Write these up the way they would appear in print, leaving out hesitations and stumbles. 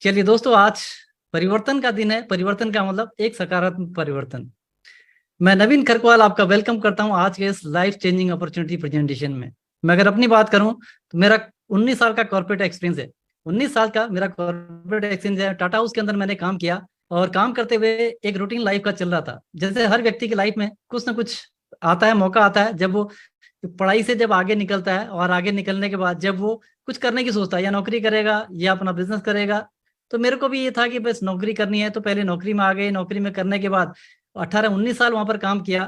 चलिए दोस्तों, आज परिवर्तन का दिन है। परिवर्तन का मतलब एक सकारात्मक परिवर्तन। मैं नवीन खरकवाल आपका वेलकम करता हूं आज के इस लाइफ चेंजिंग अपॉर्चुनिटी प्रेजेंटेशन में। मैं अगर अपनी बात करूं तो मेरा 19 साल का कॉर्पोरेट एक्सपीरियंस है। 19 साल का मेरा कॉर्पोरेट एक्सपीरियंस है। टाटा हाउस के अंदर मैंने काम किया और काम करते हुए एक रूटीन लाइफ का चल रहा था। जैसे हर व्यक्ति की लाइफ में कुछ ना कुछ आता है, मौका आता है जब वो पढ़ाई से जब आगे निकलता है और आगे निकलने के बाद जब वो कुछ करने की सोचता है, या नौकरी करेगा या अपना बिजनेस करेगा। तो मेरे को भी ये था कि बस नौकरी करनी है, तो पहले नौकरी में आ गए। नौकरी में करने के बाद 18-19 साल वहां पर काम किया।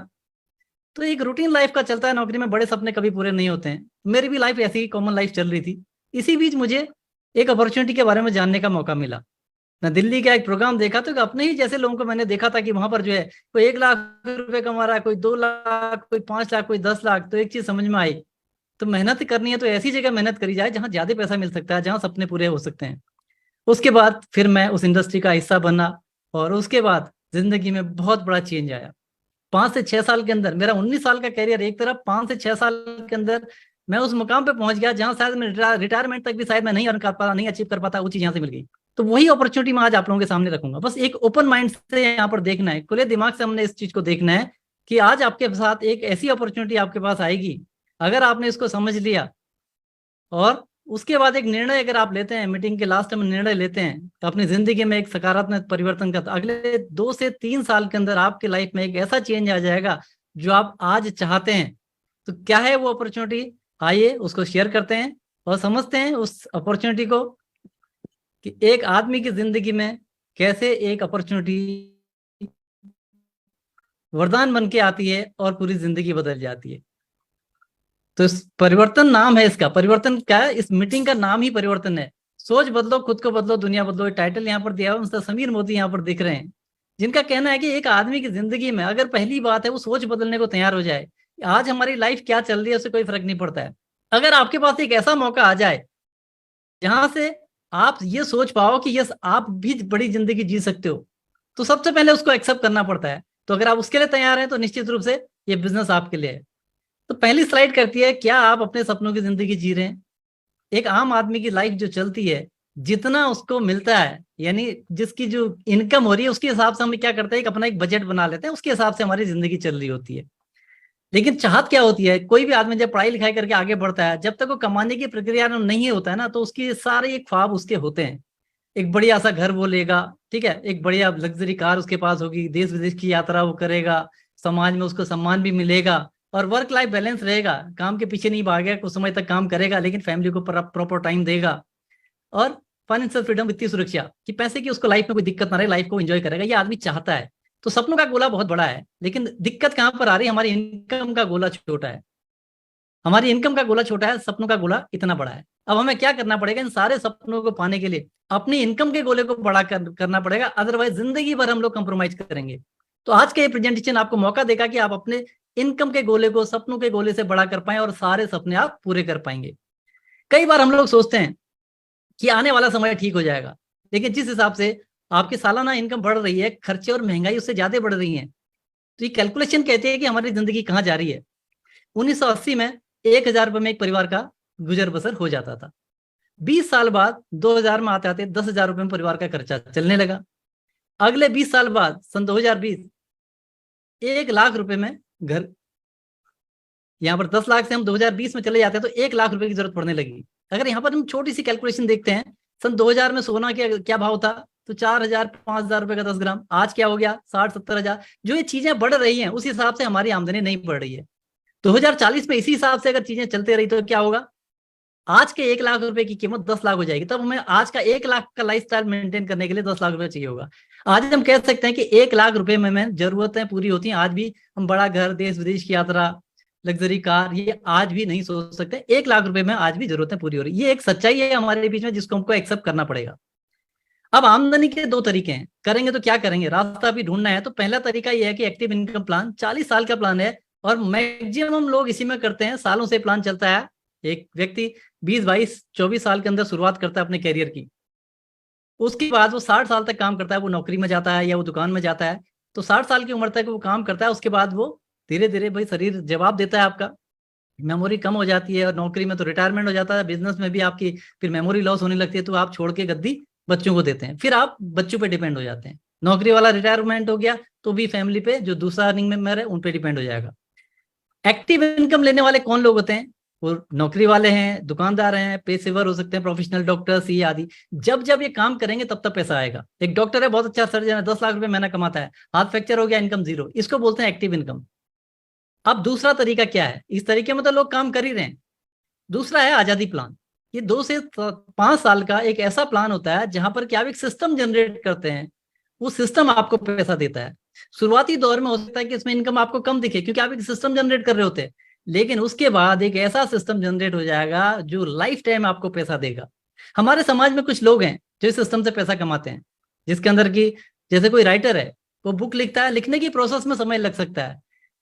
तो एक रूटीन लाइफ का चलता है, नौकरी में बड़े सपने कभी पूरे नहीं होते हैं। मेरी भी लाइफ ऐसी ही कॉमन लाइफ चल रही थी। इसी बीच मुझे एक अपॉर्चुनिटी के बारे में जानने का मौका मिला। मैं दिल्ली का एक प्रोग्राम देखा तो अपने ही जैसे लोगों को मैंने देखा था कि वहां पर जो है कोई 1 लाख रुपए कमा रहा है, कोई 2 लाख, कोई 5 लाख, कोई 10 लाख। तो एक चीज समझ में आई, तो मेहनत करनी है तो ऐसी जगह मेहनत करी जाए जहां ज्यादा पैसा मिल सकता है, जहां सपने पूरे हो सकते हैं। उसके बाद फिर मैं उस इंडस्ट्री का हिस्सा बना और उसके बाद जिंदगी में बहुत बड़ा चेंज आया। 5 से 6 साल के अंदर मेरा 19 साल का कैरियर एक तरफ, 5 से 6 साल के अंदर मैं उस मुकाम पे पहुंच गया जहां शायद मैं रिटायरमेंट तक भी शायद मैं नहीं अर्न कर पाता, नहीं अचीव कर पाता। वो चीज यहाँ से मिल गई। तो वही अपॉर्चुनिटी मैं आज आप लोगों के सामने रखूंगा। बस एक ओपन माइंड से यहाँ पर देखना है, खुले दिमाग से हमने इस चीज को देखना है कि आज आपके साथ एक ऐसी अपॉर्चुनिटी आपके पास आएगी। अगर आपने इसको समझ लिया और उसके बाद एक निर्णय अगर आप लेते हैं, मीटिंग के लास्ट में निर्णय लेते हैं, तो अपनी जिंदगी में एक सकारात्मक परिवर्तन का, अगले 2 से 3 साल के अंदर आपकी लाइफ में एक ऐसा चेंज आ जाएगा जो आप आज चाहते हैं। तो क्या है वो अपॉर्चुनिटी? आइए उसको शेयर करते हैं और समझते हैं उस अपॉर्चुनिटी को कि एक आदमी की जिंदगी में कैसे एक अपॉर्चुनिटी वरदान बन के आती है और पूरी जिंदगी बदल जाती है। तो इस परिवर्तन नाम है इसका। परिवर्तन क्या है? इस मीटिंग का नाम ही परिवर्तन है। सोच बदलो, खुद को बदलो, दुनिया बदलो। टाइटल यहाँ पर दिया हुआ, मिस्टर समीर मोदी यहाँ पर दिख रहे हैं, जिनका कहना है कि एक आदमी की जिंदगी में अगर पहली बात है वो सोच बदलने को तैयार हो जाए। आज हमारी लाइफ क्या चल रही है उससे कोई फर्क नहीं पड़ता है। अगर आपके पास एक ऐसा मौका आ जाए जहां से आप ये सोच पाओ कि यस, आप भी बड़ी जिंदगी जी सकते हो, तो सबसे पहले उसको एक्सेप्ट करना पड़ता है। तो अगर आप उसके लिए तैयार हैं तो निश्चित रूप से ये बिजनेस आपके लिए है। तो पहली स्लाइड करती है, क्या आप अपने सपनों की जिंदगी जी रहे हैं? एक आम आदमी की लाइफ जो चलती है, जितना उसको मिलता है, यानी जिसकी जो इनकम हो रही है उसके हिसाब से हम क्या करते हैं, अपना एक बजट बना लेते हैं, उसके हिसाब से हमारी जिंदगी चल रही होती है। लेकिन चाहत क्या होती है? कोई भी आदमी जब पढ़ाई लिखाई करके आगे बढ़ता है, जब तक वो कमाने की प्रक्रिया में नहीं होता है ना, तो उसकी सारे एक ख्वाब उसके होते हैं। एक बढ़िया सा घर वो लेगा, ठीक है, एक बढ़िया लग्जरी कार उसके पास होगी, देश विदेश की यात्रा वो करेगा, समाज में उसको सम्मान भी मिलेगा और वर्क लाइफ बैलेंस रहेगा। काम के पीछे नहीं भागेगा, कुछ समय तक काम करेगा लेकिन फैमिली को प्रॉपर टाइम देगा। और फाइनेंशियल फ्रीडम, वित्तीय सुरक्षा कि पैसे की उसको लाइफ में कोई दिक्कत ना रहे, लाइफ को एंजॉय करेगा, ये आदमी चाहता है। तो सपनों का गोला बहुत बड़ा है, लेकिन दिक्कत कहाँ पर आ रही है? हमारी इनकम का गोला छोटा है। हमारी इनकम का गोला छोटा है, सपनों का गोला इतना बड़ा है। अब हमें क्या करना पड़ेगा? इन सारे सपनों को पाने के लिए अपनी इनकम के गोले को बड़ा करना पड़ेगा, अदरवाइज जिंदगी भर हम लोग कंप्रोमाइज करेंगे। तो आज के ये प्रेजेंटेशन आपको मौका देगा कि आप अपने इनकम के गोले को सपनों के गोले से बड़ा कर पाए और सारे सपने आप पूरे कर पाएंगे। कई बार हम लोग सोचते हैं कि आने वाला समय ठीक हो जाएगा, लेकिन जिस हिसाब से आपकी सालाना इनकम बढ़ रही है, खर्चे और महंगाई उससे ज्यादा बढ़ रही है। तो ये कैलकुलेशन कहती है कि हमारी जिंदगी कहाँ जा रही है। 1980 में 1,000 रुपए में एक परिवार का गुजर बसर हो जाता था। 20 साल बाद 2000 में आते आते 10,000 रुपए में परिवार का खर्चा चलने लगा। अगले 20 साल बाद सन 2020 1 लाख रुपए में घर, यहाँ पर 10 लाख से हम 2020 में चले जाते हैं तो 1 लाख रुपए की जरूरत पड़ने लगी। अगर यहाँ पर हम छोटी सी कैलकुलेशन देखते हैं, सन 2000 में सोना क्या क्या भाव था? तो 4,000 5,000 रुपए का 10 ग्राम। आज क्या हो गया? 60-70 हजार। जो ये चीजें बढ़ रही हैं उस हिसाब से हमारी आमदनी नहीं बढ़ रही है। 2040 में इसी हिसाब से अगर चीजें चलते रही तो क्या होगा? आज के 1 लाख रुपए की कीमत 10 लाख हो जाएगी। तब हमें आज का 1 लाख का लाइफस्टाइल मेंटेन करने के लिए 10 लाख रुपए चाहिए होगा। आज हम कह सकते हैं कि 1 लाख रुपए में जरूरतें पूरी होती हैं। आज भी हम बड़ा घर, देश विदेश की यात्रा, लग्जरी कार, ये आज भी नहीं सोच सकते। 1 लाख रुपए में आज भी जरूरतें पूरी हो रही है। ये एक सच्चाई है हमारे बीच में, जिसको हमको एक्सेप्ट करना पड़ेगा। अब आमदनी के दो तरीके हैं, करेंगे तो क्या करेंगे, रास्ता भी ढूंढना है। तो पहला तरीका यह है कि एक्टिव इनकम प्लान, 40 साल का प्लान है और मैक्सिमम लोग इसी में करते हैं। सालों से प्लान चलता है। एक व्यक्ति 20-22-24 साल के अंदर शुरुआत करता है अपने कैरियर की, उसके बाद वो 60 साल तक काम करता है। वो नौकरी में जाता है या वो दुकान में जाता है, तो 60 साल की उम्र तक वो काम करता है। उसके बाद वो धीरे धीरे भाई शरीर जवाब देता है, आपका मेमोरी कम हो जाती है और नौकरी में तो रिटायरमेंट हो जाता है। बिजनेस में भी आपकी फिर मेमोरी लॉस होने लगती है, तो आप छोड़ के गद्दी बच्चों को देते हैं, फिर आप बच्चों पे डिपेंड हो जाते हैं। नौकरी वाला रिटायरमेंट हो गया तो भी फैमिली पे जो दूसरा अर्निंग मेंबर है उन पे डिपेंड हो जाएगा। एक्टिव इनकम लेने वाले कौन लोग होते हैं? वो नौकरी वाले हैं, दुकानदार हैं, पेशेवर हो सकते हैं, प्रोफेशनल डॉक्टर, सी आदि। जब जब ये काम करेंगे तब तक पैसा आएगा। एक डॉक्टर है, बहुत अच्छा सर्जन है, 10 लाख रुपए महीना कमाता है, हाथ फ्रैक्चर हो गया, इनकम जीरो, इसको बोलते हैं एक्टिव इनकम। अब दूसरा तरीका क्या है? इस तरीके में तो लोग काम कर ही रहे हैं। दूसरा है आजादी प्लान। ये 2 से 5 साल का एक ऐसा प्लान होता है जहां पर कि आप एक सिस्टम जनरेट करते हैं, वो सिस्टम आपको पैसा देता है। शुरुआती दौर में हो सकता है कि इसमें इनकम आपको कम दिखे क्योंकि आप एक सिस्टम जनरेट कर रहे होते हैं, लेकिन उसके बाद एक ऐसा सिस्टम जनरेट हो जाएगा जो लाइफ टाइम आपको पैसा देगा। हमारे समाज में कुछ लोग हैं जो इस सिस्टम से पैसा कमाते हैं, जिसके अंदर की जैसे कोई राइटर है, वो बुक लिखता है, लिखने की प्रोसेस में समय लग सकता है,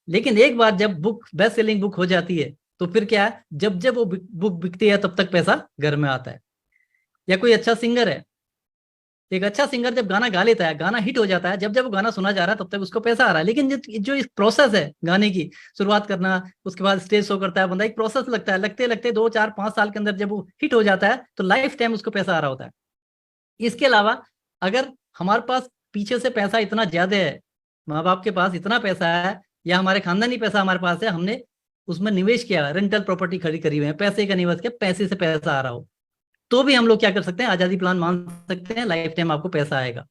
लेकिन एक बार जब बुक बेस्ट सेलिंग बुक हो जाती है तो फिर क्या है, जब जब वो बुक बिकती है तब तक पैसा घर में आता है। या कोई अच्छा सिंगर है, एक अच्छा सिंगर जब गाना गा लेता है, गाना हिट हो जाता है, जब जब वो गाना सुना जा रहा है तब तक उसको पैसा आ रहा है। लेकिन जो इस प्रोसेस है गाने की शुरुआत करना, उसके बाद स्टेज शो करता है बंदा, एक प्रोसेस लगता है, लगते लगते 2 4 5 साल के अंदर जब वो हिट हो जाता है तो लाइफ टाइम उसको पैसा आ रहा होता है। इसके अलावा अगर हमारे पास पीछे से पैसा इतना ज्यादा है, माँ बाप के पास इतना पैसा है, या हमारे खानदानी पैसा हमारे पास है, हमने उसमें निवेश किया, रेंटल प्रॉपर्टी खड़ी करी हुई है, पैसे का निवेश किया, पैसे से पैसा आ रहा हो, तो भी हम लोग क्या कर सकते हैं, आजादी प्लान मान सकते हैं, लाइफ टाइम आपको पैसा आएगा।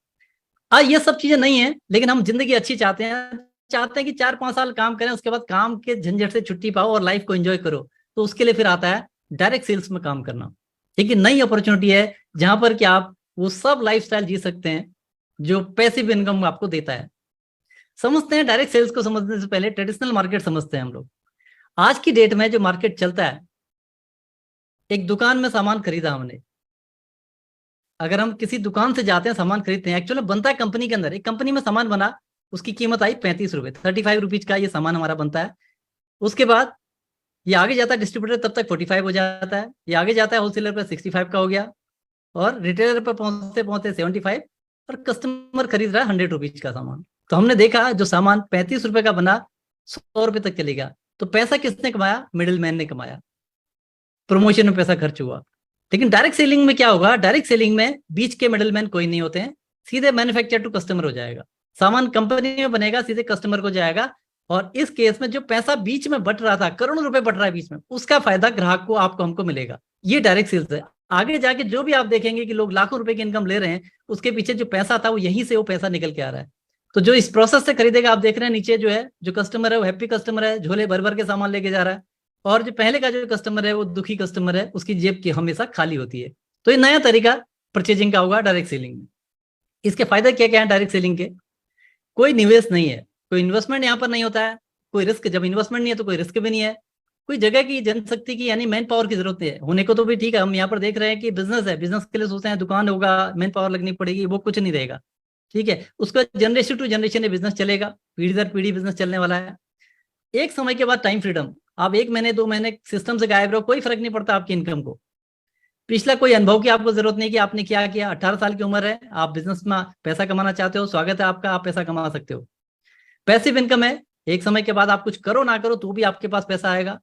ये सब चीजें नहीं है, लेकिन हम जिंदगी अच्छी चाहते हैं कि 4 5 साल काम करें, उसके बाद काम के झंझट से छुट्टी पाओ और लाइफ को एंजॉय करो। तो उसके लिए फिर आता है डायरेक्ट सेल्स में काम करना। एक नई अपॉर्चुनिटी है जहां पर कि आप वो सब लाइफस्टाइल जी सकते हैं जो पैसिव इनकम आपको देता है। समझते हैं डायरेक्ट सेल्स को समझने से पहले ट्रेडिशनल मार्केट समझते हैं हम लोग। आज की डेट में जो मार्केट चलता है, एक दुकान में सामान खरीदा हमने, अगर हम किसी दुकान से जाते हैं सामान खरीदते हैं, एक्चुअली बनता है कंपनी के अंदर, एक कंपनी में सामान बना, उसकी कीमत आई 35 रुपए, 35 रुपीज का ये सामान हमारा बनता है। उसके बाद ये आगे जाता है डिस्ट्रीब्यूटर, तब तक 45 हो जाता है, ये आगे जाता है होलसेलर पर 65 का हो गया, और रिटेलर पर पहुंचते पहुंचते 75, और कस्टमर खरीद रहा है 100 रुपीज का सामान। तो हमने देखा जो सामान 35 रुपए का बना 100 रुपए तक चलेगा, तो पैसा किसने कमाया? मिडिल मैन ने कमाया, प्रमोशन में पैसा खर्च हुआ। लेकिन डायरेक्ट सेलिंग में क्या होगा? डायरेक्ट सेलिंग में बीच के मिडिल मैन कोई नहीं होते हैं, सीधे मैन्युफैक्चर टू कस्टमर हो जाएगा, सामान कंपनी में बनेगा, सीधे कस्टमर को जाएगा, और इस केस में जो पैसा बीच में बट रहा था, करोड़ों रुपए बट रहा है बीच में, उसका फायदा ग्राहक को, आपको, हमको मिलेगा। ये डायरेक्ट सेल्स है। आगे जाके जो भी आप देखेंगे कि लोग लाखों रुपए की इनकम ले रहे हैं, उसके पीछे जो पैसा था वो यहीं से वो पैसा निकल के आ रहा है। तो जो इस प्रोसेस से खरीदेगा, आप देख रहे हैं नीचे जो है, जो कस्टमर है वो हैप्पी कस्टमर है, झोले भर भर के सामान लेके जा रहा है, और जो पहले का जो कस्टमर है वो दुखी कस्टमर है, उसकी जेब की हमेशा खाली होती है। तो ये नया तरीका परचेजिंग का होगा डायरेक्ट सेलिंग में। इसके फायदे क्या क्या है डायरेक्ट सेलिंग के? कोई निवेश नहीं है, कोई इन्वेस्टमेंट यहाँ पर नहीं होता है, कोई रिस्क, जब इन्वेस्टमेंट नहीं है तो कोई रिस्क भी नहीं है, कोई जगह की, जनशक्ति की यानी मैन पावर की जरूरत है होने को, तो भी ठीक है। हम यहाँ पर देख रहे हैं कि बिजनेस है, बिजनेस के लिए सोचते हैं दुकान होगा, मैन पावर लगनी पड़ेगी, वो कुछ नहीं रहेगा, ठीक है। उसका जनरेशन टू जनरेशन ये बिजनेस चलेगा, पीढ़ी दर पीढ़ी बिजनेस चलने वाला है। एक समय के बाद टाइम फ्रीडम, आप 1 महीने 2 महीने सिस्टम से गायब रहो, कोई फर्क नहीं पड़ता आपकी इनकम को। पिछला कोई अनुभव की आपको जरूरत नहीं कि आपने क्या किया। 18 साल की उम्र है, आप बिजनेस में पैसा कमाना चाहते हो, स्वागत है आपका, आप पैसा कमा सकते हो। पैसिव इनकम है, एक समय के बाद आप कुछ करो ना करो तो भी आपके पास पैसा आएगा,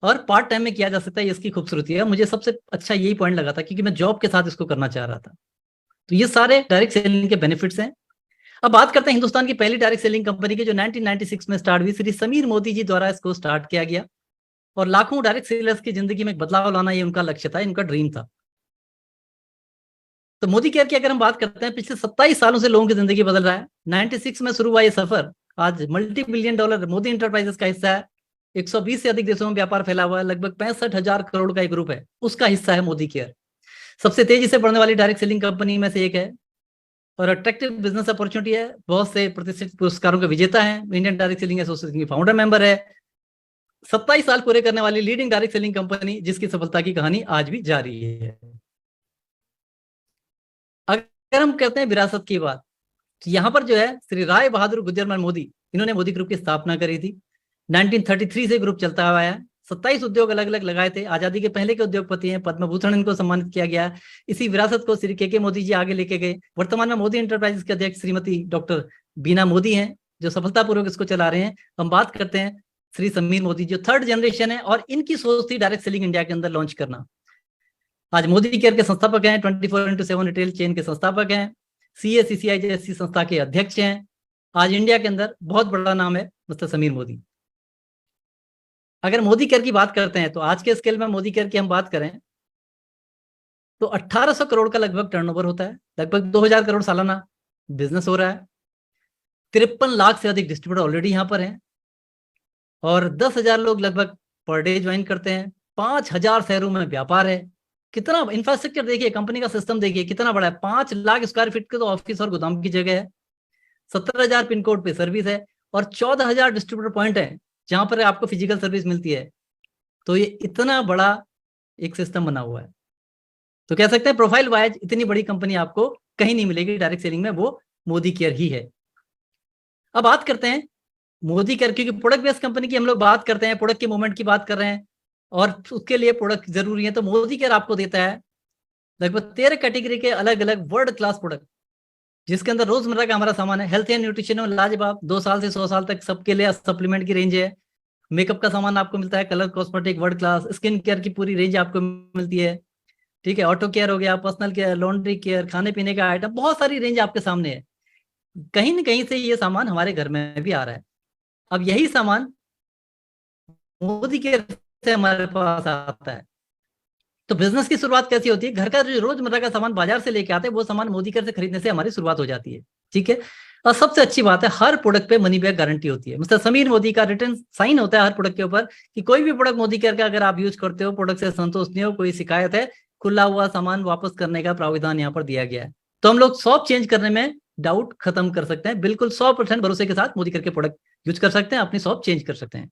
और पार्ट टाइम में किया जा सकता है, इसकी खूबसूरती है। मुझे सबसे अच्छा यही पॉइंट लगा था क्योंकि मैं जॉब के साथ इसको करना चाह रहा था। तो ये सारे डायरेक्ट सेलिंग के बेनिफिट्स हैं। अब बात करते हैं हिंदुस्तान की पहली डायरेक्ट सेलिंग कंपनी की, जो 1996 में स्टार्ट हुई, श्री समीर मोदी जी द्वारा इसको स्टार्ट किया गया, और लाखों डायरेक्ट सेलर्स की जिंदगी में एक बदलाव लाना ये उनका लक्ष्य था, इनका ड्रीम था। तो मोदी केयर की अगर हम बात करते हैं, पिछले 27 सालों से लोगों की जिंदगी बदल रहा है। 96 में शुरू हुआ ये सफर आज multi billion dollar Modi enterprises का हिस्सा है। 120 से अधिक देशों में व्यापार फैला हुआ है, लगभग 65,000 करोड़ का एक ग्रुप है, उसका हिस्सा है मोदी केयर। सबसे तेजी से बढ़ने वाली डायरेक्ट सेलिंग कंपनी में से एक है, और अट्रैक्टिव बिजनेस अपॉर्चुनिटी है, बहुत से प्रतिष्ठित पुरस्कारों के विजेता है, इंडियन डायरेक्ट सेलिंग एसोसिएशन की फाउंडर मेंबर है, 27 साल पूरे करने वाली लीडिंग डायरेक्ट सेलिंग कंपनी, जिसकी सफलता की कहानी आज भी जारी है। अगर हम कहते हैं विरासत की बात, तो यहाँ पर जो है श्री राय बहादुर गुजरमल मोदी, इन्होंने मोदी ग्रुप की स्थापना करी थी। 1933 से ग्रुप चलता हुआ है, 27 उद्योग अलग अलग लगाए थे, आजादी के पहले के उद्योगपति हैं, पद्म भूषण इनको सम्मानित किया गया। इसी विरासत को श्री के मोदी जी आगे लेके गए। वर्तमान में मोदी इंटरप्राइजेस के अध्यक्ष श्रीमती डॉक्टर बीना मोदी हैं, जो सफलतापूर्वक इसको चला रहे हैं। हम बात करते हैं श्री समीर मोदी, जो 3rd जनरेशन है, और इनकी सोच थी डायरेक्ट सेलिंग इंडिया के अंदर लॉन्च करना। आज मोदी केयर के संस्थापक हैं, 24/7 रिटेल चेन के संस्थापक हैं, CACCI जैसी संस्था के अध्यक्ष हैं। आज इंडिया के अंदर बहुत बड़ा नाम है मिस्टर समीर मोदी। अगर मोदी केयर की बात करते हैं तो आज के स्केल में मोदी केयर की हम बात करें तो 1800 करोड़ का लगभग टर्नओवर होता है, लगभग 2000 करोड़ सालाना बिजनेस हो रहा है। 53 लाख से अधिक डिस्ट्रीब्यूटर ऑलरेडी यहाँ पर हैं और 10,000 लोग लगभग पर डे ज्वाइन करते हैं। 5,000 शहरों में व्यापार है। कितना इंफ्रास्ट्रक्चर देखिए, कंपनी का सिस्टम देखिए कितना बड़ा है। 5 लाख स्क्वायर फीट के तो ऑफिस और गोदाम की जगह है। 17,000 पिन कोड पे सर्विस है और 14,000 डिस्ट्रीब्यूटर पॉइंट है जहां पर आपको फिजिकल सर्विस मिलती है। तो ये इतना बड़ा एक सिस्टम बना हुआ है। तो कह सकते हैं प्रोफाइल वाइज इतनी बड़ी कंपनी आपको कहीं नहीं मिलेगी डायरेक्ट सेलिंग में, वो मोदी केयर ही है। अब बात करते हैं मोदी केयर, क्योंकि प्रोडक्ट बेस्ड कंपनी की हम लोग बात करते हैं, प्रोडक्ट के मूवमेंट की बात कर रहे हैं और उसके लिए प्रोडक्ट जरूरी है। तो मोदी केयर आपको देता है लगभग 13 कैटेगरी के अलग अलग वर्ल्ड क्लास प्रोडक्ट, जिसके अंदर रोजमर्रा का हमारा सामान है। हेल्थ एंड न्यूट्रिशन में लाजवाब 2 साल से 100 साल तक सबके लिए सप्लीमेंट की रेंज है। मेकअप का सामान आपको मिलता है, colour cosmetic world class. Skin care की पूरी रेंज आपको मिलती है, ठीक है। ऑटो केयर हो गया, पर्सनल केयर, लॉन्ड्री केयर, खाने पीने का आइटम, बहुत सारी रेंज आपके सामने है। कहीं न कहीं से ये सामान हमारे घर में भी आ रहा है। अब यही सामान मोदी केयर से हमारे पास आता है। तो बिजनेस की शुरुआत कैसी होती है? घर का जो रोजमर्रा का सामान बाजार से लेके आते हैं वो सामान मोदी केयर से खरीदने से हमारी शुरुआत हो जाती है, ठीक है। और सबसे अच्छी बात है, हर प्रोडक्ट पे मनी बैक गारंटी होती है। मिस्टर समीर मोदी का रिटर्न साइन होता है हर प्रोडक्ट के ऊपर कि कोई भी प्रोडक्ट मोदी केयर का अगर आप यूज करते हो, प्रोडक्ट से संतुष्ट नहीं हो, कोई शिकायत है, खुला हुआ सामान वापस करने का प्रावधान यहाँ पर दिया गया है। तो हम लोग शॉप चेंज करने में डाउट खत्म कर सकते हैं, बिल्कुल 100% भरोसे के साथ मोदी केयर के प्रोडक्ट यूज कर सकते हैं, अपनी शॉप चेंज कर सकते हैं।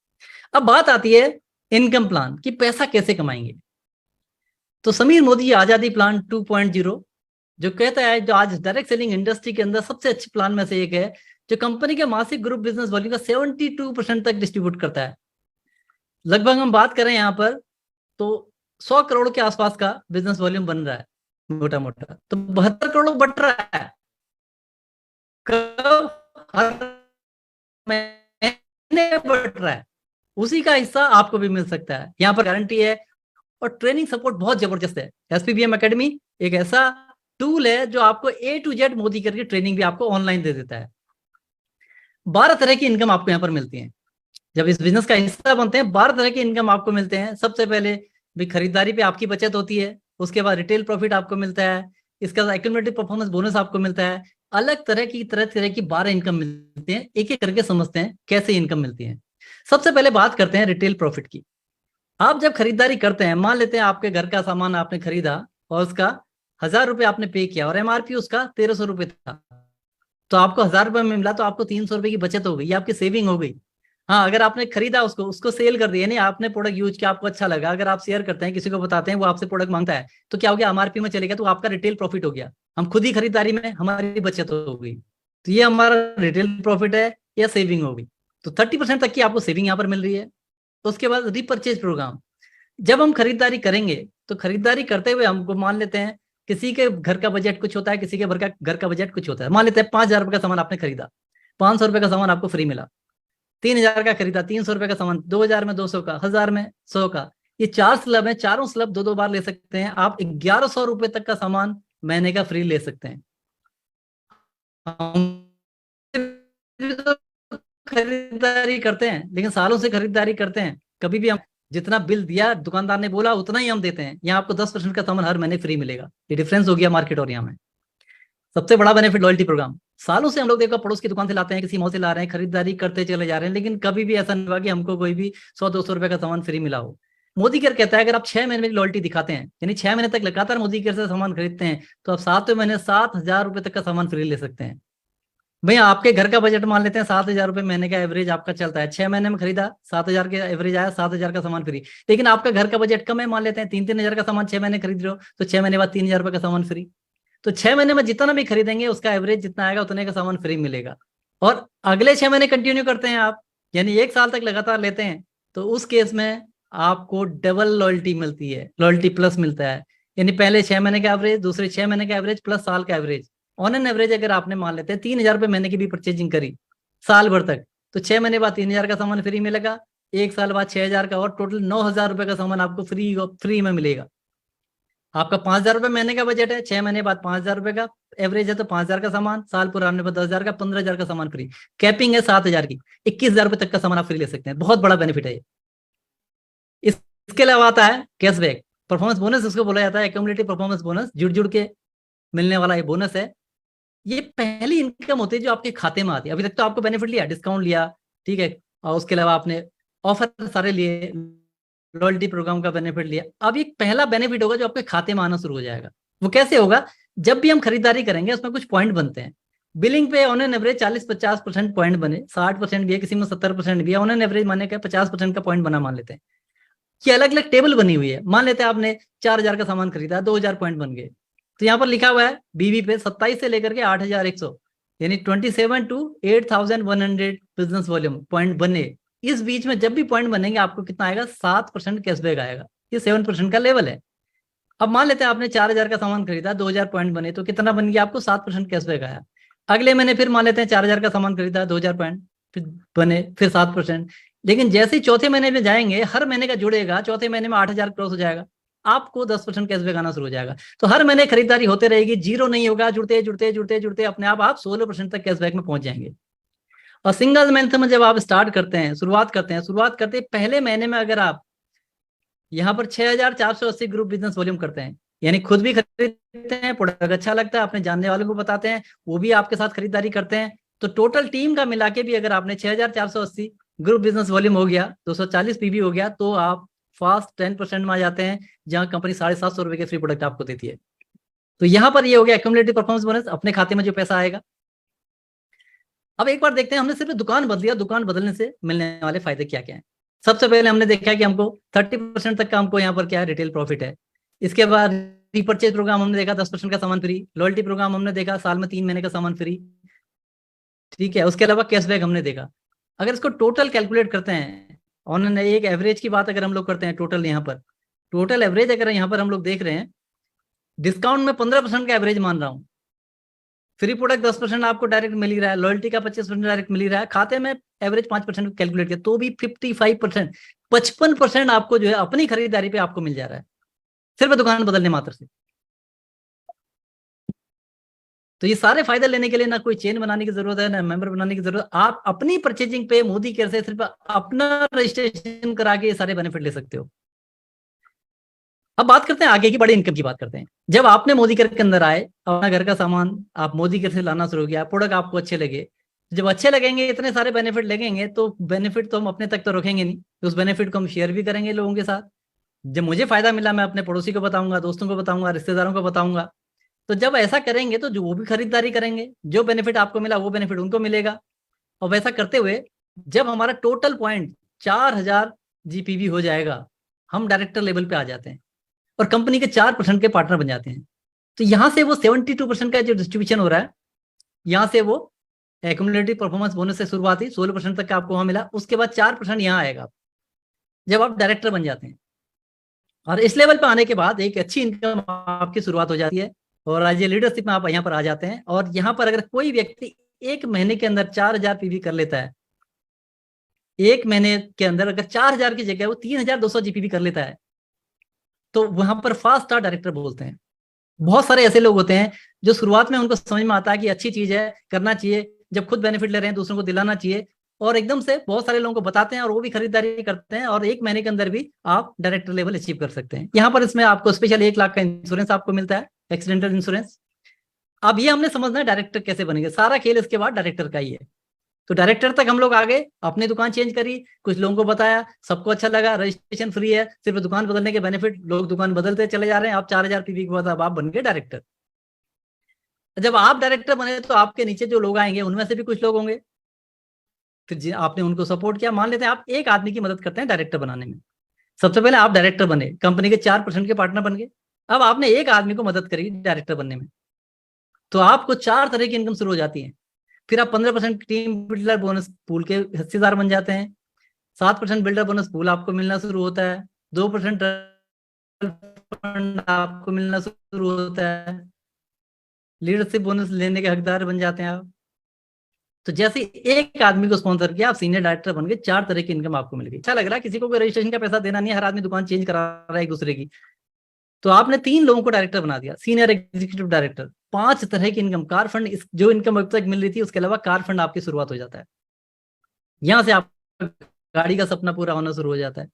अब बात आती है इनकम प्लान की, पैसा कैसे कमाएंगे। तो समीर मोदी आजादी प्लान 2.0 जो कहता है, जो आज डायरेक्ट सेलिंग इंडस्ट्री के अंदर सबसे अच्छे प्लान में से एक है, जो कंपनी के मासिक ग्रुप बिजनेस वॉल्यूम का 72% तक डिस्ट्रीब्यूट करता है। लगभग हम बात करें यहाँ पर तो 100 करोड़ के आसपास का बिजनेस वॉल्यूम बन रहा है मोटा मोटा। तो 72 करोड़ बट रहा है, हर महीने बढ़ रहा है, उसी का हिस्सा आपको भी मिल सकता है। यहाँ पर गारंटी है और ट्रेनिंग सपोर्ट बहुत जबरदस्त है। SPBM एकेडमी एक ऐसा टूल है जो आपको A to Z मोदी करके ट्रेनिंग भी आपको ऑनलाइन दे देता है। 12 तरह की इनकम आपको यहाँ पर मिलती है। जब इस बिजनेस का हिस्सा बनते हैं 12 तरह की इनकम आपको मिलते हैं। सबसे पहले भी खरीदारी पे आपकी बचत होती है, उसके बाद रिटेल प्रॉफिट आपको मिलता है, इसके बाद एक्यूमुलेटिव परफॉर्मेंस बोनस आपको मिलता है। अलग तरह की 12 इनकम मिलती है। एक एक करके समझते हैं कैसे इनकम मिलती है। सबसे पहले बात करते हैं रिटेल प्रॉफिट की। आप जब खरीदारी करते हैं, मान लेते हैं आपके घर का सामान आपने खरीदा और उसका 1,000 रुपये आपने पे किया और MRP उसका 1,300 रुपये था, तो आपको 1,000 रुपये में मिला, तो आपको 300 रुपये की बचत हो गई, आपकी सेविंग हो गई। हाँ, अगर आपने खरीदा उसको सेल कर दिया, नहीं आपने प्रोडक्ट यूज किया, आपको अच्छा लगा, अगर आप शेयर करते हैं, किसी को बताते हैं, वो आपसे प्रोडक्ट मांगता है, तो क्या हो गया, MRP में चलेगा, तो आपका रिटेल प्रॉफिट हो गया। हम खुद ही खरीदारी में हमारी बचत हो गई, तो ये हमारा रिटेल प्रॉफिट है या सेविंग हो गई। तो 30% तक की आपको सेविंग यहाँ पर मिल रही है। उसके बाद रिपर्चेज प्रोग्राम, जब हम खरीदारी करेंगे तो खरीदारी करते हुए हमको मान लेते हैं किसी के घर का बजट कुछ होता है, किसी के घर का बजट कुछ होता है। मान लेते हैं 5,000 रुपये का सामान आपने खरीदा, 500 रुपये का सामान आपको फ्री मिला। 3,000 का खरीदा, 300 रुपये का सामान, 2,000 में 200 का, 1,000 में 100 का। ये 4 स्लैब है, चारों स्लैब 2-2 बार ले सकते हैं आप। 1,100 रुपये तक का सामान महीने का फ्री ले सकते हैं। खरीदारी करते हैं, लेकिन सालों से खरीदारी करते हैं, कभी भी हम जितना बिल दिया दुकानदार ने बोला उतना ही हम देते हैं। यहाँ आपको 10% का सामान हर महीने फ्री मिलेगा। ये डिफरेंस हो गया मार्केट और यहाँ में। सबसे बड़ा बेनिफिट लॉयल्टी प्रोग्राम। सालों से हम लोग देखो पड़ोस की दुकान से लाते हैं, किसी मॉल से ला रहे हैं, खरीदारी करते चले जा रहे हैं, लेकिन कभी भी ऐसा नहीं हुआ कि हमको कोई भी 100-200 रुपए का सामान फ्री मिला हो। मोदी केयर कहता है अगर आप 6 महीने में लॉयल्टी दिखाते हैं, यानी 6 महीने तक लगातार मोदी केयर से सामान खरीदते हैं, तो आप 7वें महीने 7,000 रुपए तक का सामान फ्री ले सकते हैं। भैया आपके घर का बजट मान लेते हैं 7,000 रुपए महीने का एवरेज आपका चलता है। 6 महीने में खरीदा, 7,000 के एवरेज आया, 7,000 का सामान फ्री। लेकिन आपका घर का बजट कम है, मान लेते हैं 3-3 हजार का सामान 6 महीने खरीद रहे हो, तो 6 महीने बाद 3,000 रुपए का सामान फ्री। तो 6 महीने में जितना भी खरीदेंगे उसका एवरेज जितना आएगा उतने का सामान फ्री मिलेगा। और अगले 6 महीने कंटिन्यू करते हैं आप, यानी 1 साल तक लगातार लेते हैं, तो उस केस में आपको डबल लॉयल्टी मिलती है, लॉयल्टी प्लस मिलता है। यानी पहले 6 महीने का एवरेज, दूसरे 6 महीने का एवरेज प्लस साल का एवरेज। ऑन एन एवरेज अगर आपने मान लेते हैं 3,000 रुपये महीने की भी परचेजिंग करी साल भर तक, तो 6 महीने बाद 3,000 का सामान फ्री मिलेगा, 1 साल बाद 6,000 का, और टोटल 9,000 रुपये का सामान आपको फ्री में मिलेगा। आपका 5,000 रुपये महीने का बजट है, 6 महीने बाद 5,000 रुपये का एवरेज है, तो 5,000 का सामान, साल पूरा होने पर 10,000 का, 15,000 का सामान फ्री। कैपिंग है 7,000 की, 21,000 रुपये तक का सामान आप फ्री ले सकते हैं। बहुत बड़ा बेनिफिट है ये। इसके अलावा आता है कैशबैक, परफॉर्मेंस बोनस उसको बोला जाता है, एक्यूमुलेटिव परफॉर्मेंस बोनस, जुड़ जुड़ के मिलने वाला ये बोनस है। ये पहली इनकम होती है जो आपके खाते में आती है। अभी तक तो आपको बेनिफिट लिया, डिस्काउंट लिया, ठीक है, और उसके अलावा आपने ऑफर सारे लिए, लॉयल्टी प्रोग्राम का बेनिफिट लिया। अब एक पहला बेनिफिट होगा जो आपके खाते में आना शुरू हो जाएगा। वो कैसे होगा? जब भी हम खरीदारी करेंगे उसमें कुछ पॉइंट बनते हैं। बिलिंग पे ऑन एन एवरेज 40-50% पॉइंट बने, 60% भी है, किसी में 70% भी है, ऑन एन एवरेज माने का 50% का पॉइंट बना मान लेते हैं। कि अलग अलग टेबल बनी हुई है। मान लेते हैं आपने 4,000 का सामान खरीदा, 2,000 पॉइंट बन गए। तो यहाँ पर लिखा हुआ है बीवी पे 27 से लेकर के 8,100, यानी 27 to 8,100 बिजनेस वॉल्यूम पॉइंट बने। इस बीच में जब भी पॉइंट बनेंगे आपको कितना आएगा? 7% कैशबैक आएगा। ये 7% का लेवल है। अब मान लेते हैं आपने 4,000 का सामान खरीदा, 2,000 पॉइंट बने, तो कितना बन गया? आपको 7% कैशबैक आया। अगले महीने फिर मान लेते हैं 4,000 का सामान खरीदा, 2,000 पॉइंट फिर बने, फिर 7%। लेकिन जैसे ही चौथे महीने में जाएंगे, हर महीने का जुड़ेगा, चौथे महीने में 8,000 क्रॉस हो जाएगा, आपको 10% कैशबैक आना शुरू हो जाएगा। तो हर महीने खरीदारी होते रहेगी, जीरो नहीं होगा, जुड़ते जुड़ते जुड़ते जुड़ते अपने आप 16% तक कैशबैक में पहुंच जाएंगे। और सिंगल मंथ में जब आप स्टार्ट करते हैं, शुरुआत करते पहले महीने में अगर आप यहाँ पर 6,480 ग्रुप बिजनेस वॉल्यूम करते हैं, यानी खुद भी खरीदते हैं, प्रोडक्ट अच्छा लगता है, अपने जानने वालों को बताते हैं, वो भी आपके साथ खरीदारी करते हैं, तो टोटल टीम का मिला के भी अगर आपने 6,480 ग्रुप बिजनेस वॉल्यूम हो गया, 240 पीवी हो गया, तो आप फास्ट 10% में आ जाते हैं, जहां कंपनी 750 रुपए के फ्री प्रोडक्ट आपको देती है। तो यहाँ पर ये हो गया एक्यूमुलेटिव परफॉर्मेंस बोनस, अपने खाते में जो पैसा आएगा। अब एक बार देखते हैं, हमने सिर्फ दुकान बदलिया, दुकान बदलने से मिलने वाले फायदे क्या क्या है। सबसे पहले हमने देखा कि हमको 30% तक का हमको यहाँ पर क्या है, रिटेल प्रॉफिट है। इसके बाद रीपर्चेज प्रोग्राम हमने देखा, 10% का सामान फ्री। लॉयल्टी प्रोग्राम हमने देखा, साल में 3 महीने का सामान फ्री, ठीक है। उसके अलावा कैशबैक हमने देखा। अगर इसको टोटल कैलकुलेट करते हैं, ऑन एक एवरेज की बात अगर हम लोग करते हैं, टोटल यहाँ पर टोटल एवरेज अगर यहाँ पर हम लोग देख रहे हैं, डिस्काउंट में 15% का एवरेज मान रहा हूँ, फ्री प्रोडक्ट 10% आपको डायरेक्ट मिल ही रहा है, लॉयल्टी का 25% डायरेक्ट मिल ही रहा है, खाते में एवरेज 5% कैलकुलेट किया तो भी 55%, 55% आपको जो है अपनी खरीदारी पे आपको मिल जा रहा है, सिर्फ दुकान बदलने मात्र से। तो ये सारे फायदे लेने के लिए ना कोई चेन बनाने की जरूरत है, ना मेंबर बनाने की जरूरत। आप अपनी परचेजिंग पे मोदी केयर से सिर्फ अपना रजिस्ट्रेशन करा के ये सारे बेनिफिट ले सकते हो। अब बात करते हैं आगे की, बड़ी इनकम की बात करते हैं। जब आपने मोदी केयर के अंदर आए, अपना घर का सामान आप मोदी केयर से लाना शुरू किया, प्रोडक्ट आपको अच्छे लगे, जब अच्छे लगेंगे, इतने सारे बेनिफिट लगेंगे, तो बेनिफिट तो हम अपने तक तो रखेंगे नहीं, तो उस बेनिफिट को हम शेयर भी करेंगे लोगों के साथ। जब मुझे फायदा मिला, मैं अपने पड़ोसी को बताऊंगा, दोस्तों को बताऊंगा, रिश्तेदारों को बताऊंगा। तो जब ऐसा करेंगे तो जो वो भी खरीदारी करेंगे, जो बेनिफिट आपको मिला वो बेनिफिट उनको मिलेगा। और वैसा करते हुए जब हमारा टोटल पॉइंट 4,000 जीपीवी हो जाएगा, हम डायरेक्टर लेवल पे आ जाते हैं और कंपनी के 4% के पार्टनर बन जाते हैं। तो यहां से वो 72% का जो डिस्ट्रीब्यूशन हो रहा है, यहां से वो एक्यूमुलेटिव परफॉर्मेंस बोनस से शुरुआत हुई, 16% तक का आपको वहां मिला, उसके बाद 4% यहाँ आएगा जब आप डायरेक्टर बन जाते हैं। और इस लेवल पे आने के बाद एक अच्छी इनकम आपकी शुरुआत हो जाती है, और आज ये लीडरशिप में आप यहाँ पर आ जाते हैं। और यहाँ पर अगर कोई व्यक्ति एक महीने के अंदर 4,000 पीवी कर लेता है, एक महीने के अंदर अगर 4,000 की जगह वो 3,200 जीपीवी कर लेता है, तो वहां पर फास्ट स्टार डायरेक्टर बोलते हैं। बहुत सारे ऐसे लोग होते हैं जो शुरुआत में उनको समझ में आता है कि अच्छी चीज है, करना चाहिए, जब खुद बेनिफिट ले रहे हैं दूसरों को दिलाना चाहिए, और एकदम से बहुत सारे लोगों को बताते हैं और वो भी खरीदारी करते हैं, और एक महीने के अंदर भी आप डायरेक्टर लेवल अचीव कर सकते हैं। यहाँ पर इसमें आपको स्पेशल 1 लाख का इंश्योरेंस आपको मिलता है, एक्सीडेंटल इंश्योरेंस। अब ये हमने समझना है डायरेक्टर कैसे बनेंगे, सारा खेल इसके बाद डायरेक्टर का ही है। तो डायरेक्टर तक हम लोग आ गए, अपनी दुकान चेंज करी, कुछ लोगों को बताया, सबको अच्छा लगा, रजिस्ट्रेशन फ्री है, सिर्फ दुकान बदलने के बेनिफिट, लोग दुकान बदलते चले जा रहे हैं। आप 4,000 पीवी के बाद अब आप बन गए डायरेक्टर। जब आप डायरेक्टर बने तो आपके नीचे जो लोग आएंगे उनमें से भी कुछ लोग होंगे, फिर आपने उनको सपोर्ट किया। मान लेते हैं आप एक आदमी की मदद करते हैं डायरेक्टर बनाने में। सबसे पहले आप डायरेक्टर बने, कंपनी के 4% के पार्टनर बन गए। अब आपने एक आदमी को मदद करी डायरेक्टर बनने में, तो आपको 4 तरह की इनकम शुरू हो जाती है। फिर आप 15% टीम बिल्डर बोनस पूल के हिस्सेदार बन जाते हैं, 7% बिल्डर बोनस पूल आपको मिलना शुरू होता है, 2% फंड आपको मिलना शुरू होता है, लीडरशिप बोनस लेने के हकदार बन जाते हैं आप। तो जैसे एक आदमी को स्पॉन्सर किया, आप सीनियर डायरेक्टर बन गए, 4 तरह की इनकम आपको मिल गई। अच्छा लग रहा है, किसी को कोई रजिस्ट्रेशन का पैसा देना नहीं है, हर आदमी दुकान चेंज करा रहा है एक दूसरे की, तो आपने 3 लोगों को डायरेक्टर बना दिया, सीनियर एग्जीक्यूटिव डायरेक्टर, 5 तरह की इनकम, कार फंड, जो इनकम अब तक मिल रही थी उसके अलावा कार फंड आपकी शुरुआत हो जाता है। यहां से आप गाड़ी का सपना पूरा होना शुरू हो जाता है।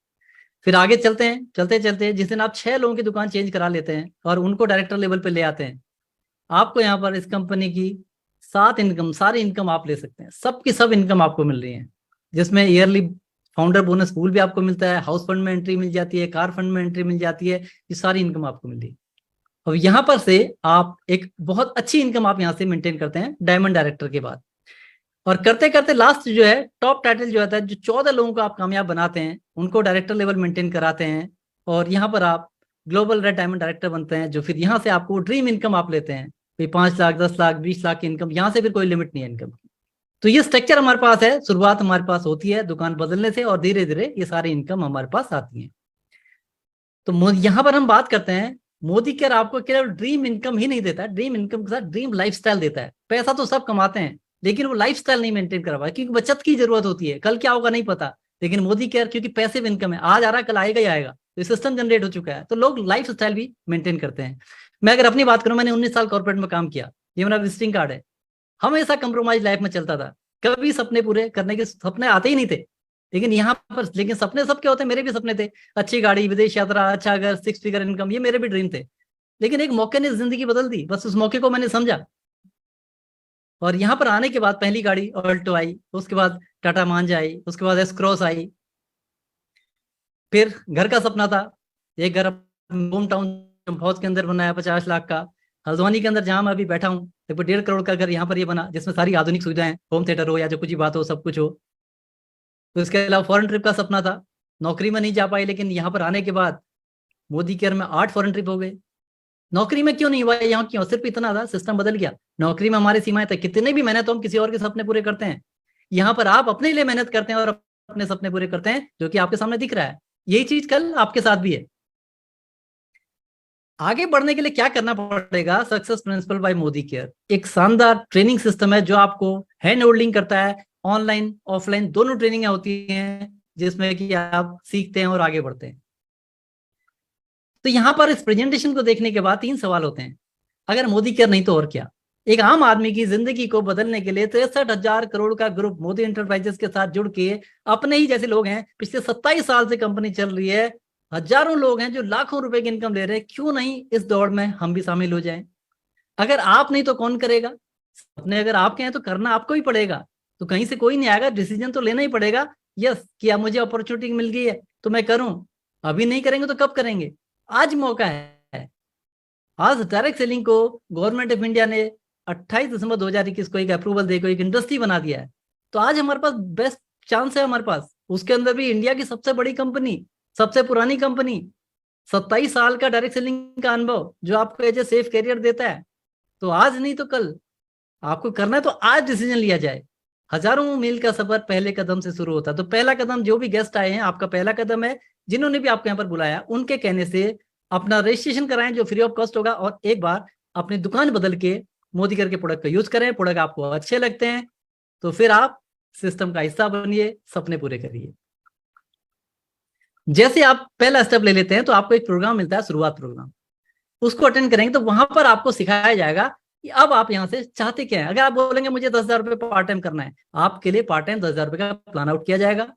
फिर आगे चलते हैं, चलते चलते जिस दिन आप 6 लोगों की दुकान चेंज करा लेते हैं और उनको डायरेक्टर लेवल पे ले आते हैं, आपको यहाँ पर इस कंपनी की 7 इनकम, सारी इनकम आप ले सकते हैं, सबकी सब इनकम आपको मिल रही है, जिसमें ईयरली फाउंडर बोनस पूल भी आपको मिलता है, हाउस फंड में एंट्री मिल जाती है, कार फंड में एंट्री मिल जाती है, ये सारी इनकम आपको मिल रही है। अब यहाँ पर से आप एक बहुत अच्छी इनकम आप यहाँ से मेंटेन करते हैं डायमंड डायरेक्टर के बाद, और करते करते लास्ट जो है टॉप टाइटल जो आता है, जो 14 लोगों को आप कामयाब बनाते हैं, उनको डायरेक्टर लेवल मेंटेन कराते हैं, और यहाँ पर आप ग्लोबल रेड डायमंड डायरेक्टर बनते हैं, जो फिर यहाँ से आपको ड्रीम इनकम आप लेते हैं, 5 लाख 10 लाख 20 लाख की इनकम, यहाँ से फिर कोई लिमिट नहीं है इनकम की। तो ये स्ट्रक्चर हमारे पास है, शुरुआत हमारे पास होती है दुकान बदलने से, और धीरे धीरे ये सारी इनकम हमारे पास आती है। तो यहाँ पर हम बात करते हैं, मोदी केयर आपको केवल ड्रीम इनकम ही नहीं देता, ड्रीम इनकम के साथ ड्रीम लाइफस्टाइल देता है। पैसा तो सब कमाते हैं, लेकिन वो लाइफस्टाइल नहीं मेंटेन कर पाए, क्योंकि बचत की जरूरत होती है, कल क्या होगा नहीं पता। लेकिन मोदी केयर क्योंकि पैसिव इनकम है, आज आ रहा है कल आएगा ही आएगा, तो सिस्टम जनरेट हो चुका है, तो लोग लाइफ स्टाइल भी मेंटेन करते हैं। मैं अगर अपनी बात करूं, मैंने 19 साल कॉर्पोरेट में काम किया, ये मेरा विजिटिंग कार्ड है। हमेशा कंप्रोमाइज लाइफ में चलता था, कभी सपने पूरे करने के सपने आते ही नहीं थे, लेकिन यहाँ पर लेकिन सपने सबके होते, मेरे भी सपने थे, अच्छी गाड़ी, विदेश यात्रा, अच्छा घर, 6 फिगर इनकम, ये मेरे भी ड्रीम थे। लेकिन एक मौके ने जिंदगी बदल दी, बस उस मौके को मैंने समझा, और यहाँ पर आने के बाद पहली गाड़ी ऑल्टो आई, उसके बाद टाटा मांझा आई, उसके बाद एस क्रॉस आई। फिर घर का सपना था, एक घर होम टाउन फौज के अंदर बनाया 50 लाख का, हल्द्वानी के अंदर जहां मैं अभी बैठा हूँ, लगभग 1.5 करोड़ का घर यहाँ पर ये बना, जिसमें सारी आधुनिक सुविधाएं, होम थिएटर हो या जो कुछ ही बात हो, सब कुछ हो। तो इसके अलावा फॉरेन ट्रिप का सपना था, नौकरी में नहीं जा पाई, लेकिन यहाँ पर आने के बाद मोदी केयर में 8 फॉरेन ट्रिप हो गए। नौकरी में क्यों नहीं हुआ, यहाँ क्यों, सिर्फ इतना था, सिस्टम बदल गया। नौकरी में हमारी सीमाएं तक, कितने भी मेहनत हो हम किसी और के सपने पूरे करते हैं, यहाँ पर आप अपने लिए मेहनत करते हैं और अपने सपने पूरे करते हैं, जो कि आपके सामने दिख रहा है। यही चीज कल आपके साथ भी है। आगे बढ़ने के लिए क्या करना पड़ेगा, success principal bye Modi care एक शानदार ट्रेनिंग सिस्टम है, जो आपको हैंड होल्डिंग करता है, ऑनलाइन ऑफलाइन दोनों ट्रेनिंग होती हैं, जिसमें कि आप सीखते हैं और आगे बढ़ते हैं। तो यहाँ पर इस प्रेजेंटेशन को देखने के बाद 3 सवाल होते हैं, अगर मोदी केयर नहीं तो और क्या। एक आम आदमी की जिंदगी को बदलने के लिए 63,000 करोड़ का ग्रुप मोदी इंटरप्राइजेस के साथ जुड़ के, अपने ही जैसे लोग हैं, पिछले 27 साल से कंपनी चल रही है, हजारों लोग हैं जो लाखों रुपए की इनकम ले रहे हैं, क्यों नहीं इस दौड़ में हम भी शामिल हो जाएं। अगर आप नहीं तो कौन करेगा, अपने अगर आपके हैं तो करना आपको ही पड़ेगा, तो कहीं से कोई नहीं आएगा, डिसीजन तो लेना ही पड़ेगा। यस, क्या मुझे अपॉर्चुनिटी मिल गई है तो मैं करूं, अभी नहीं करेंगे तो कब करेंगे, आज मौका है। आज डायरेक्ट सेलिंग को गवर्नमेंट ऑफ इंडिया ने 28 दिसंबर 2021 को एक अप्रूवल देकर एक इंडस्ट्री बना दिया है, तो आज हमारे पास बेस्ट चांस है हमारे पास, उसके अंदर भी इंडिया की सबसे बड़ी कंपनी, सबसे पुरानी कंपनी, 27 साल का डायरेक्ट सेलिंग का अनुभव, जो आपको एज ए सेफ कैरियर देता है। तो आज नहीं तो कल आपको करना है, तो आज डिसीजन लिया जाए। हजारों मील का सफर पहले कदम से शुरू होता है, तो पहला कदम, जो भी गेस्ट आए हैं, आपका पहला कदम है, जिन्होंने भी आपको यहाँ पर बुलाया उनके कहने से अपना रजिस्ट्रेशन कराएं, जो फ्री ऑफ कॉस्ट होगा, और एक बार अपनी दुकान बदल के मोदी केयर के प्रोडक्ट का यूज करें, प्रोडक्ट आपको अच्छे लगते हैं तो फिर आप सिस्टम का हिस्सा बनिए, सपने पूरे करिए। जैसे आप पहला स्टेप ले लेते हैं, तो आपको एक प्रोग्राम मिलता है, शुरुआत प्रोग्राम, उसको अटेंड करेंगे, तो वहां पर आपको सिखाया जाएगा कि अब आप यहाँ से चाहते क्या है। अगर आप बोलेंगे मुझे 10,000 रुपये पार्ट टाइम करना है, आपके लिए पार्ट टाइम 10,000 रुपये का प्लान आउट किया जाएगा।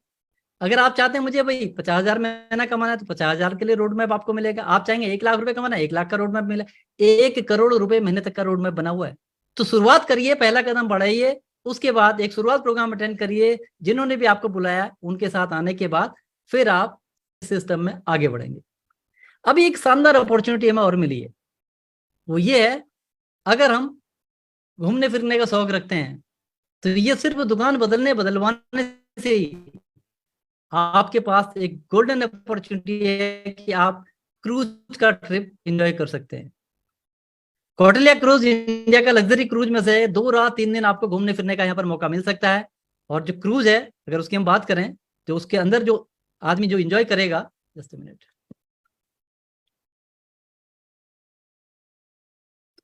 अगर आप चाहते हैं मुझे भाई 50,000 महीना कमाना है, तो 50,000 के लिए रोड मैप आपको मिलेगा। आप चाहेंगे 1 लाख रुपए कमाना है, 1 लाख का रोड मैप मिलेगा। 1 करोड़ रुपए महीने तक का रोड मैप बना हुआ है। तो शुरुआत करिए, पहला कदम बढ़ाइए, उसके बाद एक शुरुआत प्रोग्राम अटेंड करिए, जिन्होंने भी आपको बुलाया उनके साथ आने के बाद फिर आप सिस्टम में आगे बढ़ेंगे। अभी एक शानदार अपॉर्चुनिटी हमें और मिली है, वो ये है, अगर हम घूमने फिरने का शौक रखते हैं, तो ये सिर्फ दुकान बदलवाने से ही आपके पास एक गोल्डन अपॉर्चुनिटी है कि आप क्रूज का ट्रिप एंजॉय कर सकते हैं। कौटिल्य क्रूज इंडिया का लग्जरी क्रूज में से 2 रात 3 दिन आपको घूमने फिरने का यहाँ पर मौका मिल सकता है। और जो क्रूज है, अगर उसकी हम बात करें, तो उसके अंदर जो आदमी जो एंजॉय करेगा, जस्ट अ मिनट,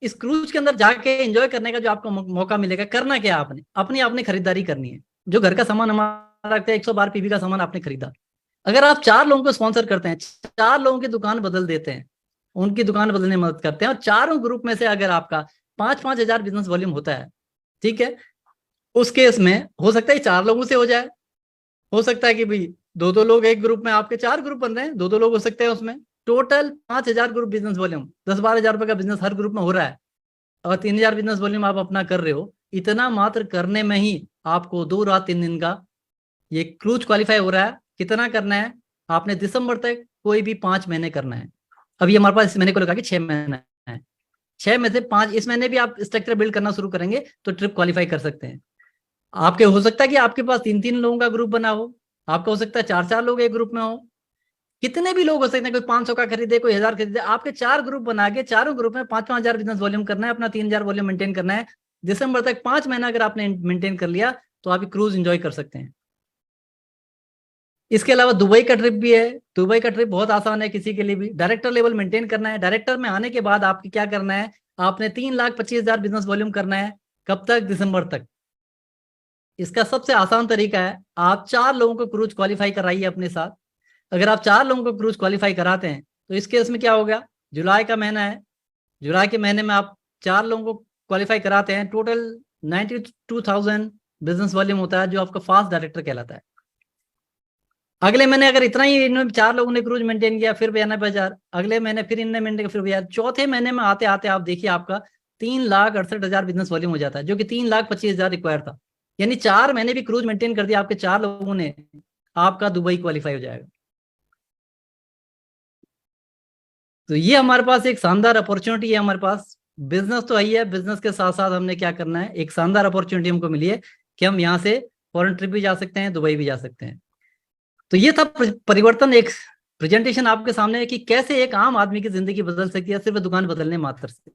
इस क्रूज के अंदर जाके एंजॉय करने का जो आपको मौका मिलेगा, करना क्या आपने अपनी खरीदारी करनी है। जो घर का सामान हमारा लगता है 112 पीवी का सामान आपने खरीदा, अगर आप 4 लोगों को स्पॉन्सर करते हैं, 4 लोगों की दुकान बदल देते हैं, उनकी दुकान बदलने में मदद करते हैं। और चारों ग्रुप में से अगर आपका 5-5 हजार बिजनेस वॉल्यूम होता है, ठीक है, उस केस में हो सकता है 4 लोगों से हो जाए, हो सकता है कि भाई 2-2 लोग एक ग्रुप में, आपके 4 ग्रुप बन रहे हैं, 2-2 लोग हो सकते हैं उसमें। टोटल 5,000 ग्रुप बिजनेस वॉल्यूम, 10-12 हजार रुपए का बिजनेस हर ग्रुप में हो रहा है, और 3,000 बिजनेस वॉल्यूम आप अपना कर रहे हो। इतना मात्र करने में ही आपको 2 रात 3 दिन का ये क्रूज क्वालिफाई हो रहा है। कितना करना है आपने? दिसंबर तक कोई भी 5 महीने करना है। अभी हमारे पास इस महीने को लगा कि 6 महीने है, 6 में से 5 इस महीने भी आप स्ट्रक्चर बिल्ड करना शुरू करेंगे तो ट्रिप क्वालिफाई कर सकते हैं। आपके हो सकता है कि आपके पास 3-3 लोगों का ग्रुप बना हो, आपका हो सकता है 4-4 लोग एक ग्रुप में हो, कितने भी लोग हो सकते हैं, कोई 500 का खरीदे, कोई 1000 खरीदे। आपके 4 ग्रुप बना के चारों ग्रुप में 5-5 हजार बिजनेस वॉल्यूम करना है, अपना 3,000 वॉल्यूम मेंटेन करना है। दिसंबर तक 5 महीना अगर आपने मेंटेन कर लिया तो आप क्रूज एंजॉय कर सकते हैं। इसके अलावा दुबई का ट्रिप भी है। दुबई का ट्रिप बहुत आसान है, किसी के लिए भी डायरेक्टर लेवल मेंटेन करना है। डायरेक्टर में आने के बाद आपकी क्या करना है, आपने 3,25,000 बिजनेस वॉल्यूम करना है। कब तक? दिसंबर तक। इसका सबसे आसान तरीका है, आप 4 लोगों को क्रूज क्वालिफाई कराइए अपने साथ। अगर आप 4 लोगों को क्रूज क्वालिफाई कराते हैं तो इस केस में क्या हो गया, जुलाई का महीना है, जुलाई के महीने में आप 4 लोगों को क्वालिफाई कराते हैं, टोटल 92,000 बिजनेस वॉल्यूम होता है, जो आपका फास्ट डायरेक्टर कहलाता है। अगले महीने अगर इतना ही इन्होंने 4 लोगों ने क्रूज मेंटेन किया, फिर 92,000, अगले महीने फिर इनने मेंटेन किया, फिर 1000, चौथे महीने में आते आते आप देखिए आपका 3,68,000 बिजनेस वॉल्यूम हो जाता है, जो कि 3,25,000 रिक्वायर था। यानी 4 महीने भी क्रूज मेंटेन कर दिया आपके 4 लोगों ने, आपका दुबई क्वालिफाई हो जाएगा। तो ये हमारे पास एक शानदार अपॉर्चुनिटी है। हमारे पास बिजनेस तो है ही है, बिजनेस के साथ साथ हमने क्या करना है, एक शानदार अपॉर्चुनिटी हमको मिली है कि हम यहाँ से फॉरेन ट्रिप भी जा सकते हैं, दुबई भी जा सकते हैं। तो ये था परिवर्तन, एक प्रेजेंटेशन आपके सामने है कि कैसे एक आम आदमी की जिंदगी बदल सकती है सिर्फ दुकान बदलने मात्र से।